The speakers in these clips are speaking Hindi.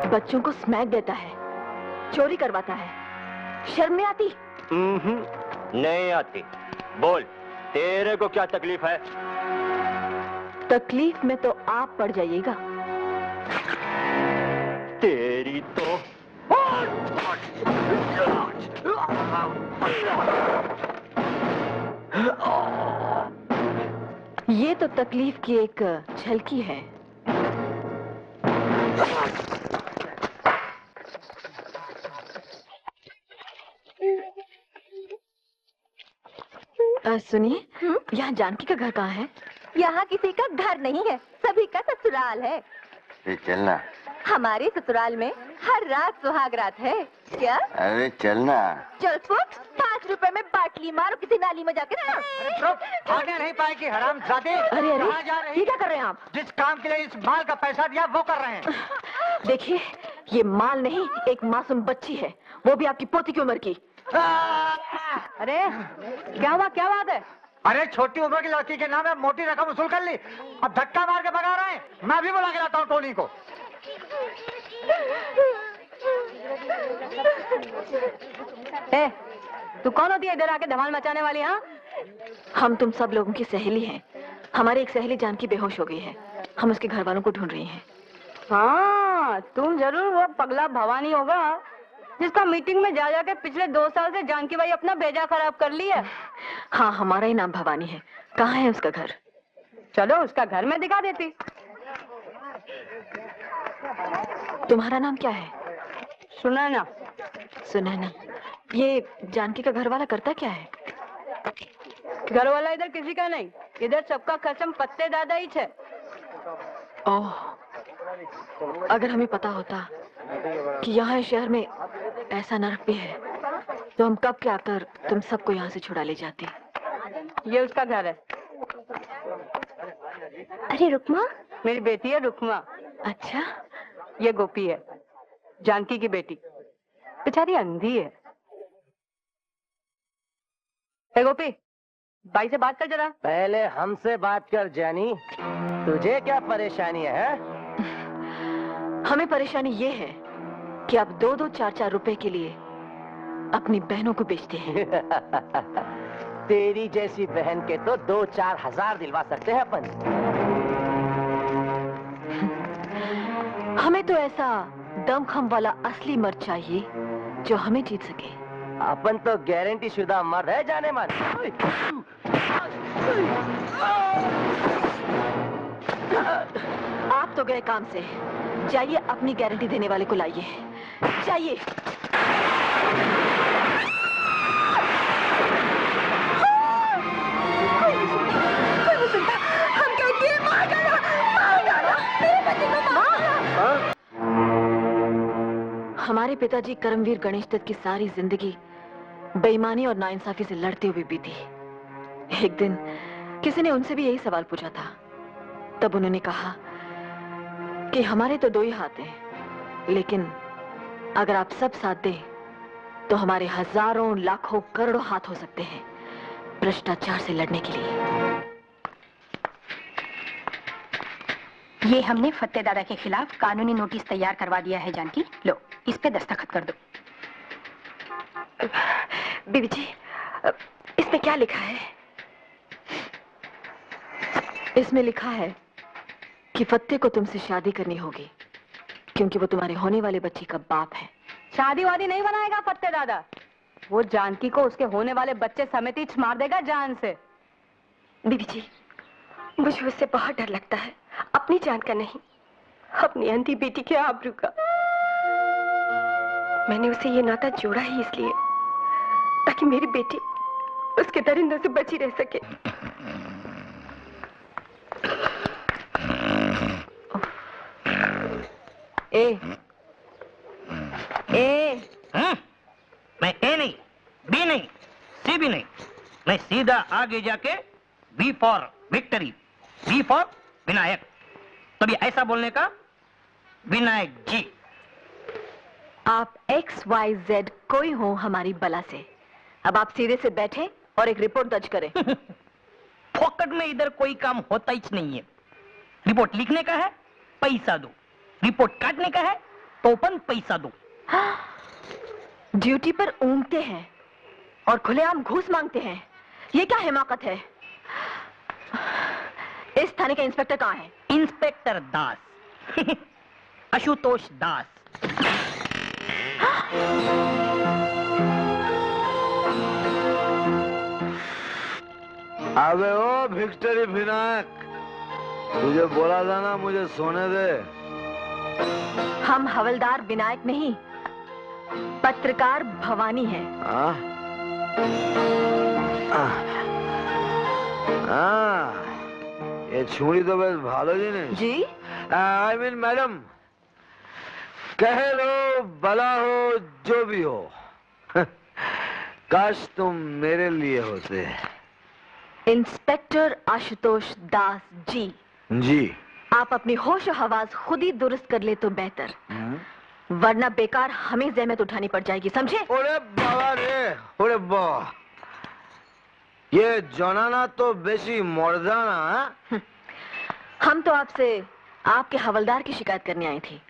बच्चों को स्मैक देता है, चोरी करवाता है, शर्म नहीं आती? नहीं आती। बोल, तेरे को क्या तकलीफ है? तकलीफ में तो आप पड़ जाइएगा। तेरी तो ये तो तकलीफ की एक झलकी है। सुनिए, यहाँ जानकी का घर कहाँ है? यहाँ किसी का घर नहीं है, सभी का ससुराल है। चलना। हमारे ससुराल में हर रात सुहागरात है। क्या? अरे चलना। चल फुट, 5 रुपए में बाटली मारो किसी नाली में जाके ना। भागने नहीं पाएगी हरामजादे। अरे अरे, ये क्या कर रहे हैं आप? जिस काम के लिए इस माल का पैसा दिया वो कर रहे हैं। देखिए, ये माल नहीं, एक मासूम बच्ची है, वो भी आपकी पोती की उम्र की। अरे क्या हुआ, क्या बात है? अरे छोटी उम्र की लड़की के नाम है मोटी रकम वसूल कर ली, अब धक्का मार के भगा रहे हैं। मैं भी बुला के लाता हूँ टोनी को। ए, तू कौन होती है इधर आके धमाल मचाने वाली? हाँ, हम तुम सब लोगों की सहेली हैं। हमारी एक सहेली जानकी बेहोश हो गई है, हम उसके घर वालों को ढूंढ रही हैं। हाँ, तुम जरूर वो पगला भवानी होगा जिसका मीटिंग में जा जाके पिछले 2 साल से जानकी भाई अपना भेजा खराब कर लिया। हाँ, हमारा ही नाम भवानी है। कहाँ है उसका घर? चलो उसका घर में दिखा देती। तुम्हारा नाम क्या है? सुनैना। सुनैना। ये जानकी का घर वाला करता क्या है? घर वाला इधर किसी का नहीं, इधर सबका कसम पत्ते दादा ही है। ओह, अगर हमें पता होता कि यहाँ शहर में ऐसा नर्क भी है तो हम कब के आकर तुम सबको यहाँ से छुड़ा ले जाते। ये उसका घर है। अरे रुकमा, मेरी बेटी है रुकमा। अच्छा, ये गोपी है, जानकी की बेटी, बेचारी अंधी है। ए गोपी, भाई से बात कर जरा। पहले हमसे बात कर जानी, तुझे क्या परेशानी है? हमें परेशानी ये है कि आप 2-2, 4-4 रुपए के लिए अपनी बहनों को बेचते हैं। तेरी जैसी बहन के तो 2-4 हजार दिलवा सकते हैं अपन। हमें तो ऐसा दमखम वाला असली मर्द चाहिए जो हमें जीत सके। अपन तो गारंटी शुदा मर्द है जाने मन। आप तो गए काम से, जाइए अपनी गारंटी देने वाले को लाइए, जाइए। हमारे पिताजी करमवीर गणेश दत्त की सारी जिंदगी बेईमानी और नाइंसाफी से लड़ते हुए बीती। एक दिन किसी ने उनसे भी यही सवाल पूछा था, तब उन्होंने कहा कि हमारे तो 2 ही हाथ हैं, लेकिन अगर आप सब साथ दें तो हमारे हजारों, लाखों, करोड़ों हाथ हो सकते हैं भ्रष्टाचार से लड़ने के लिए। ये हमने फत्ते दादा के खिलाफ कानूनी नोटिस तैयार करवा दिया है जानकी, लो इस पे दस्तखत कर दो। बीबी जी, इसमें क्या लिखा है? इसमें लिखा है कि फत्ते को तुमसे शादी करनी होगी क्योंकि वो तुम्हारे होने वाले बच्चे का बाप है। शादी वादी नहीं बनाएगा फत्ते दादा, वो जानकी को उसके होने वाले बच्चे समेत ही मार देगा जान से। बीबी जी, मुझे उससे बहुत डर लगता है, अपनी जान का नहीं, अपनी अंधी बेटी के आबरू का। मैंने उसे ये नाता जोड़ा ही इसलिए ताकि मेरी बेटी उसके दरिंदों से बची रह सके। मैं ए नहीं, बी नहीं, सी भी नहीं, मैं सीधा आगे जाके b for victory, b for Vinayak. तभी ऐसा बोलने का, विनायक जी। आप XYZ कोई हो हमारी बला से। अब आप सीधे से बैठे और एक रिपोर्ट दर्ज करें। फोकट में इधर कोई काम होता ही नहीं है। रिपोर्ट लिखने का है, पैसा दो। रिपोर्ट काटने का है टोपन पैसा दो। ड्यूटी पर ऊँघते हैं और खुलेआम घूस मांगते हैं, ये क्या हिमाकत है? इस थाने का इंस्पेक्टर कहाँ है? इंस्पेक्टर दास आशुतोष दास। अबे ओ विक्टरी विनायक, तुझे बोला था ना मुझे सोने दे। हम हवलदार विनायक नहीं, पत्रकार भवानी है। ये छुरी तो बस भालो जी ने जी। आई मीन मैडम, कह लो भला हो जो भी हो, काश तुम मेरे लिए होते। इंस्पेक्टर आशुतोष दास जी। जी। आप अपनी होश और हवास खुद ही दुरुस्त कर ले तो बेहतर, वरना बेकार हमें जहमत उठानी पड़ जाएगी, समझे? ओरे बाबा रे, ओरे बाबा, ये जनाना तो बेसी मर्दाना। हम तो आपसे आपके हवलदार की शिकायत करने आई थी,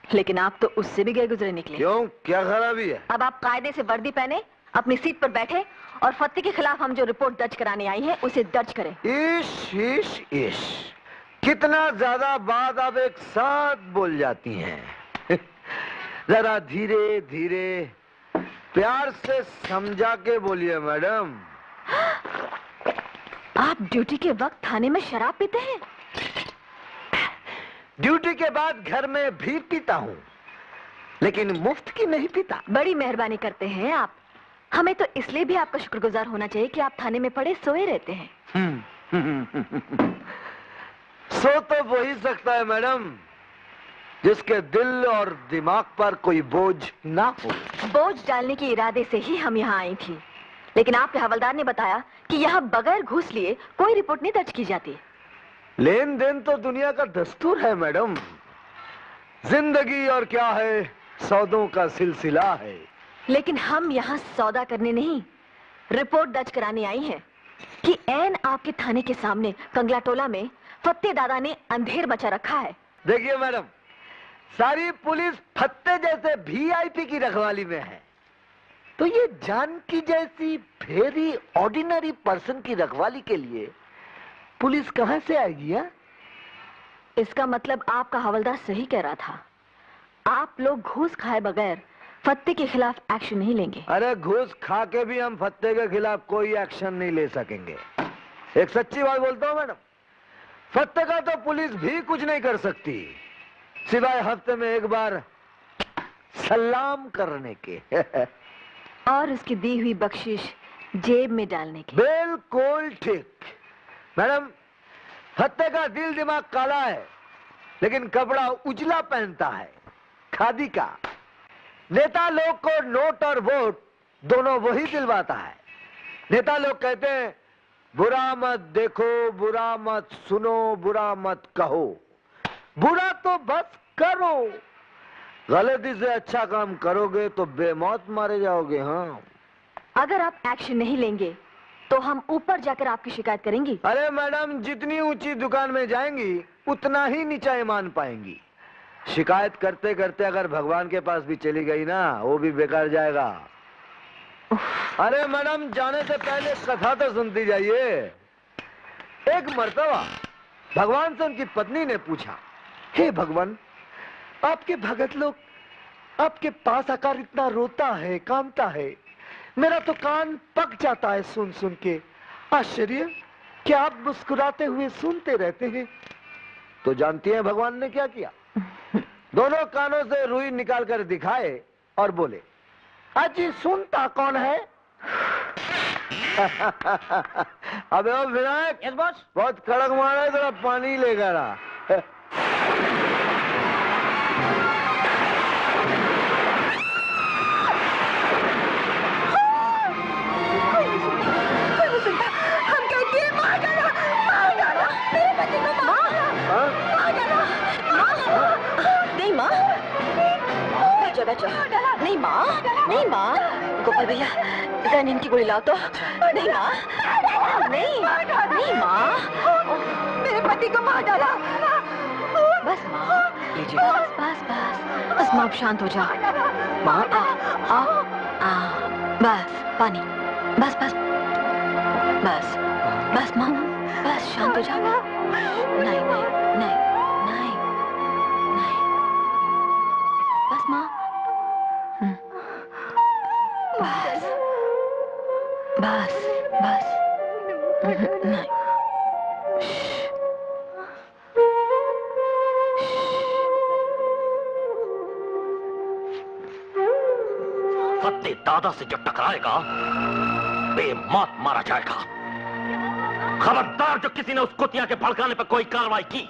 लेकिन आप तो उससे भी गए गुजरे निकले। क्यों, क्या खराबी है? अब आप कायदे से वर्दी पहने अपनी सीट पर बैठे और फत्ते के खिलाफ हम जो रिपोर्ट दर्ज कराने आई हैं उसे दर्ज करें। इश इश इश, कितना ज्यादा बात आप एक साथ बोल जाती हैं। जरा धीरे धीरे प्यार से समझा के बोलिए मैडम। आप ड्यूटी के वक्त थाने में शराब पीते हैं? ड्यूटी के बाद घर में भी पीता हूँ, लेकिन मुफ्त की नहीं पीता। बड़ी मेहरबानी करते हैं आप, हमें तो इसलिए भी आपका शुक्रगुजार होना चाहिए कि आप थाने में पड़े सोए रहते हैं। सो तो वही सकता है मैडम जिसके दिल और दिमाग पर कोई बोझ ना हो। बोझ डालने के इरादे से ही हम यहाँ आई थी, लेकिन आपके हवलदार ने बताया कि यहाँ बगैर घूस लिए कोई रिपोर्ट नहीं दर्ज की जाती। लेन देन तो दुनिया का दस्तूर है मैडम, जिंदगी और क्या है, सौदों का सिलसिला है। लेकिन हम यहाँ सौदा करने नहीं, रिपोर्ट दर्ज कराने आई हैं कि ऐन आपके थाने के सामने कंगलाटोला में फत्ते दादा ने अंधेर मचा रखा है। देखिए मैडम, सारी पुलिस फत्ते जैसे वीआईपी की रखवाली में है, तो ये जानकी जैसी वेरी ऑर्डिनरी पर्सन की रखवाली के लिए पुलिस कहां से आएगी? या? इसका मतलब आपका हवलदार सही कह रहा था, आप लोग घूस खाए बगैर फत्ते के खिलाफ एक्शन नहीं लेंगे। अरे घूस खा के भी हम फत्ते के खिलाफ कोई एक्शन नहीं ले सकेंगे। एक सच्ची बात बोलता हूँ मैडम, फत्ते का तो पुलिस भी कुछ नहीं कर सकती सिवाय हफ्ते में एक बार सलाम करने के। और उसकी दी हुई बख्शिश जेब में डालने के। बिल्कुल ठीक मैडम, फत्ते का दिल दिमाग काला है, लेकिन कपड़ा उजला पहनता है, खादी का। नेता लोग को नोट और वोट दोनों वही दिलवाता है। नेता लोग कहते हैं बुरा मत देखो, बुरा मत सुनो, बुरा मत कहो, बुरा तो बस करो, गलती से अच्छा काम करोगे तो बेमौत मारे जाओगे। हाँ, अगर आप एक्शन नहीं लेंगे तो हम ऊपर जाकर आपकी शिकायत करेंगी। अरे मैडम, जितनी ऊंची दुकान में जाएंगी उतना ही नीचा ईमान पाएंगी। शिकायत करते करते अगर भगवान के पास भी चली गई ना, वो भी बेकार जाएगा। अरे मैडम, जाने से पहले कथा तो सुनती जाइए। एक मर्तबा भगवान से उनकी पत्नी ने पूछा, हे भगवान, आपके भगत लोग आपके पास आकर इतना रोता है, कांपता है, मेरा तो कान पक जाता है सुन सुन के। आश्चर्य, क्या आप मुस्कुराते हुए सुनते रहते हैं? तो जानती हैं भगवान ने क्या किया? दोनों कानों से रुई निकाल कर दिखाए और बोले, अजी सुनता कौन है? अबे ओ विनायक, यस बॉस। बहुत कड़क मारा है, थोड़ा पानी लेकर आ। नहीं माँ, बैठो बैठो। नहीं माँ, नहीं माँ, गोपाल भैया गैनिन की गोली लाओ तो। नहीं माँ, नहीं, नहीं माँ, मेरे पति को मार डाला। बस माँ, लीजिए बस बस बस बस माँ, आप शांत हो जाओ। माँ आ बस पानी, बस बस बस बस माँ, बस शांत हो जाओ। नहीं नहीं नहीं नहीं नहीं, बस माँ। बस बस बस नहीं। फत्ते दादा से जो टकराएगा बेमौत मारा जाएगा। खबरदार जो किसी ने उस कुतिया के भड़काने पर कोई कार्रवाई की।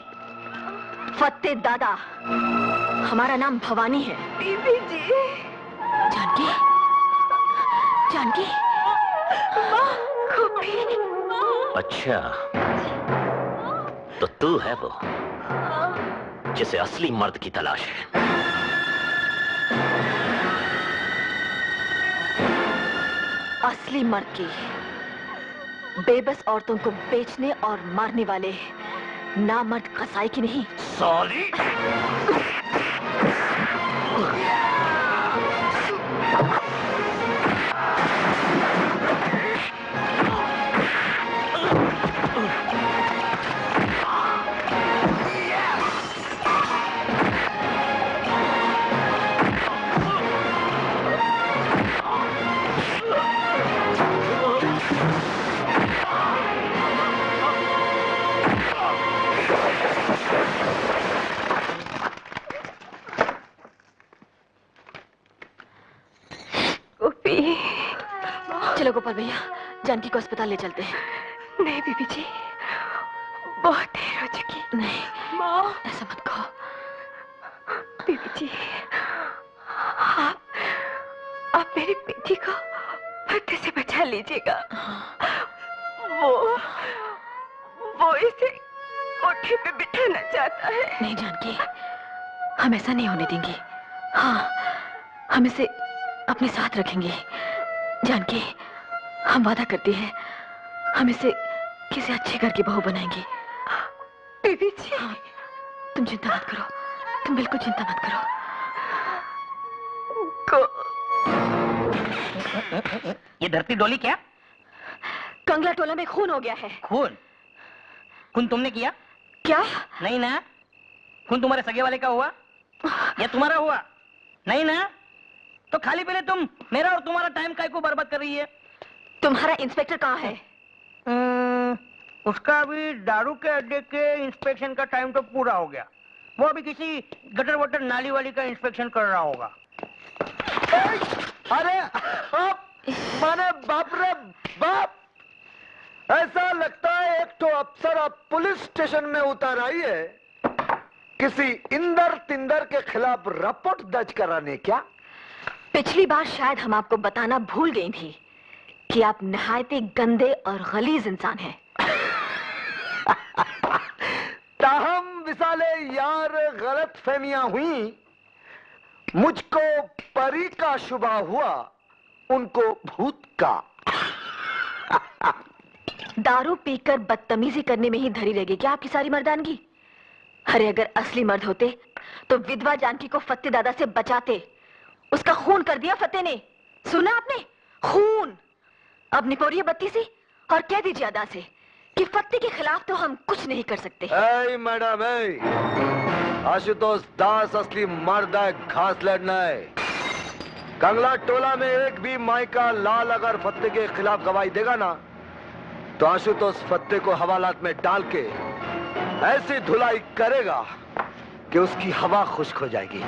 फत्ते दादा, हमारा नाम भवानी है। बीबी जी। जानकी, जानकी, अच्छा, तो तू है वो जिसे असली मर्द की तलाश है। असली मर्द की, बेबस औरतों को बेचने और मारने वाले नामर्द कसाई की नहीं। साली! चलो गोपाल भैया, जानकी को अस्पताल ले चलते हैं। नहीं बीबी जी, बहुत देर हो चुकी। नहीं माँ, ऐसा मत कहो। बीबी जी, आप मेरी बेटी को फत्ते से बचा लीजिएगा। वो इसे कोठे पे बिठाना चाहता है। नहीं जानकी, हम ऐसा नहीं होने देंगे। हाँ, हम इसे अपने साथ रखेंगे। जानकी, हम वादा करते हैं, हम इसे किसी अच्छे घर की बहू बनाएंगे। बीबी जी, हाँ, तुम चिंता मत करो, तुम बिल्कुल चिंता मत करो। ये धरती डोली क्या? कंगला टोला में खून हो गया है। खून? खून तुमने किया? क्या? नहीं ना? खून तुम्हारे सगे वाले का हुआ या तुम्हारा हुआ? नहीं ना? तो खाली पहले तुम मेरा और तुम्हारा टाइम काय को बर्बाद कर रही है? तुम्हारा इंस्पेक्टर कहाँ है? उसका अभी दारू के अड्डे के इंस्पेक्शन का टाइम तो पूरा हो गया। वो अभी किसी गटर वटर नाली वाली का इंस्पेक्शन कर रहा होगा। अरे माने बाप रे बाप, ऐसा लगता है एक तो अफसर अब पुलिस स्टेशन में उतर आई है किसी इंदर तिंदर के खिलाफ रिपोर्ट दर्ज कराने। क्या पिछली बार शायद हम आपको बताना भूल गई थी कि आप नहायत गंदे और गलीज इंसान हैं। ताहम विसाले यार गलत फहमियां हुई, मुझको परी का शुबा हुआ, उनको भूत का। दारू पीकर बदतमीजी करने में ही धरी रहेगी क्या आपकी सारी मर्दानगी? अरे अगर असली मर्द होते तो विधवा जानकी को फत्ते दादा से बचाते। उसका खून कर दिया फत्ते ने, सुना आपने? खून। अब निकोरिए बत्ती सी और कह दीजिए अदा से कि फत्ते के खिलाफ तो हम कुछ नहीं कर सकते। ऐ मैडम, आशुतोष दास असली मर्द है, घास लड़ना है। कंगला टोला में एक भी मायका लाल अगर फत्ते के खिलाफ गवाही देगा ना, तो आशुतोष फत्ते को हवालात में डाल के ऐसी धुलाई करेगा कि उसकी हवा खुश्क हो जाएगी।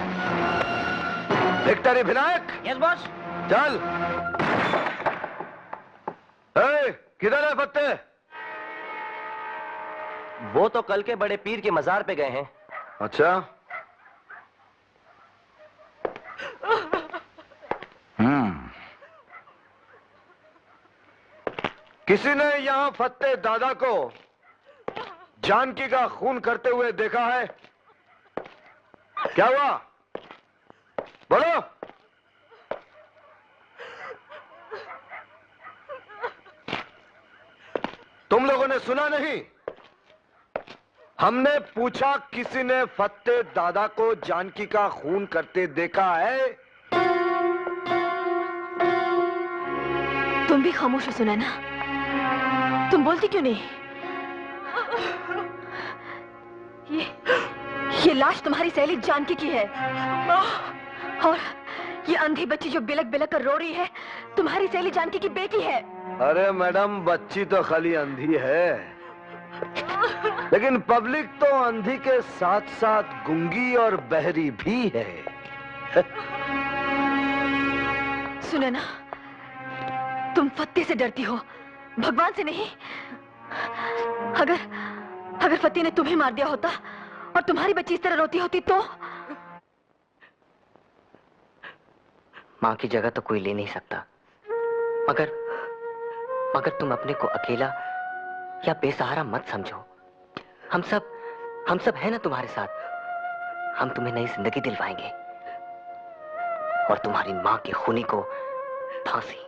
विक्टरी विनायक। Yes boss. चल। किधर है फत्ते? वो तो कल के बड़े पीर के मजार पे गए हैं। अच्छा। किसी ने यहां फत्ते दादा को जानकी का खून करते हुए देखा है? क्या हुआ? बोलो। तुम लोगों ने सुना नहीं? हमने पूछा किसी ने फत्ते दादा को जानकी का खून करते देखा है? तुम भी खामोश हो सुनैना, तुम बोलती क्यों नहीं? ये लाश तुम्हारी सहेली जानकी की है, और ये अंधी बच्ची जो बिलक बिलक कर रो रही है तुम्हारी सहेली जानकी की बेटी है। अरे मैडम, बच्ची तो खाली अंधी है, लेकिन पब्लिक तो अंधी के साथ साथ गूंगी और बहरी भी है। सुनैना, तुम फत्ते से डरती हो, भगवान से नहीं। अगर फत्ते ने तुम्हें मार दिया होता और तुम्हारी बच्ची इस तरह रोती होती तो? माँ की जगह तो कोई ले नहीं सकता, मगर तुम अपने को अकेला या बेसहारा मत समझो। हम सब हैं ना तुम्हारे साथ। हम तुम्हें नई जिंदगी दिलवाएंगे और तुम्हारी माँ की खूनी को फांसी।